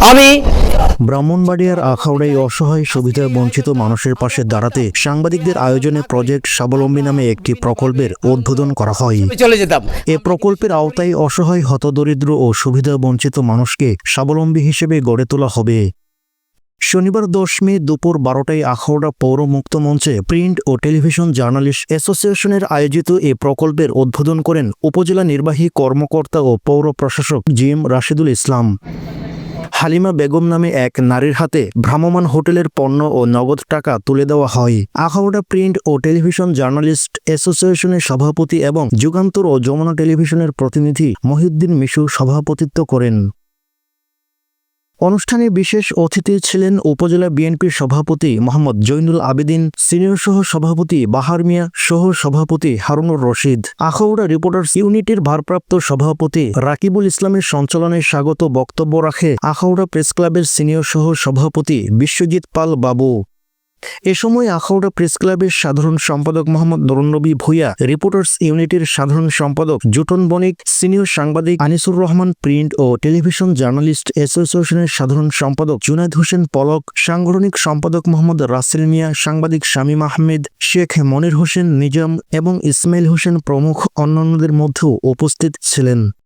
আমি ব্রাহ্মণবাড়িয়ার আখাউড়ায় অসহায় সুবিধা বঞ্চিত মানুষের পাশে দাঁড়াতে সাংবাদিকদের আয়োজনে প্রজেক্ট স্বাবলম্বী নামে একটি প্রকল্পের উদ্বোধন করা হয়। চলে যেতাম। এ প্রকল্পের আওতায় অসহায় হতদরিদ্র ও সুবিধা বঞ্চিত মানুষকে স্বাবলম্বী হিসেবে গড়ে তোলা হবে। শনিবার 10 মে দুপুর 12টায় আখাউড়া পৌর মুক্ত মঞ্চে প্রিন্ট ও টেলিভিশন জার্নালিস্ট অ্যাসোসিয়েশনের আয়োজিত এ প্রকল্পের উদ্বোধন করেন উপজেলা নির্বাহী কর্মকর্তা ও পৌর প্রশাসক জিএম রাশেদুল ইসলাম। হালিমা বেগম নামে এক নারীর হাতে ভ্রাম্যমাণ হোটেলের পণ্য ও নগদ টাকা তুলে দেওয়া হয়। আখাউড়া প্রিন্ট ও টেলিভিশন জার্নালিস্ট অ্যাসোসিয়েশনের সভাপতি এবং যুগান্তর ও যমুনা টেলিভিশনের প্রতিনিধি মহিউদ্দিন মিশু সভাপতিত্ব করেন। অনুষ্ঠানে বিশেষ অতিথি ছিলেন উপজেলা বিএনপির সভাপতি মোহাম্মদ জৈনুল আবেদিন, সিনিয়র সহ সভাপতি বাহার মিয়া, সহ সভাপতি হারুনুর রশিদ। আখাউড়া রিপোর্টার্স ইউনিটির ভারপ্রাপ্ত সভাপতি রাকিবুল ইসলামের সঞ্চালনে স্বাগত বক্তব্য রাখে আখাউড়া প্রেস ক্লাবের সিনিয়র সহ সভাপতি বিশ্বজিৎ পাল বাবু। এ সময় আখাউড়া প্রেস ক্লাবের সাধারণ সম্পাদক মোহাম্মদ নুরুন্নবী ভূঁইয়া, রিপোর্টার্স ইউনিটির সাধারণ সম্পাদক জুটন বণিক, সিনিয়র সাংবাদিক আনিসুর রহমান, প্রিন্ট ও টেলিভিশন জার্নালিস্ট অ্যাসোসিয়েশনের সাধারণ সম্পাদক জুনায়েদ হোসেন পলক, সাংগঠনিক সম্পাদক মোহাম্মদ রাসেল মিয়া, সাংবাদিক শামীম আহমেদ, শেখ মনির হোসেন নিজাম এবং ইসমাইল হোসেন প্রমুখ অন্যান্যদের মধ্যেও উপস্থিত ছিলেন।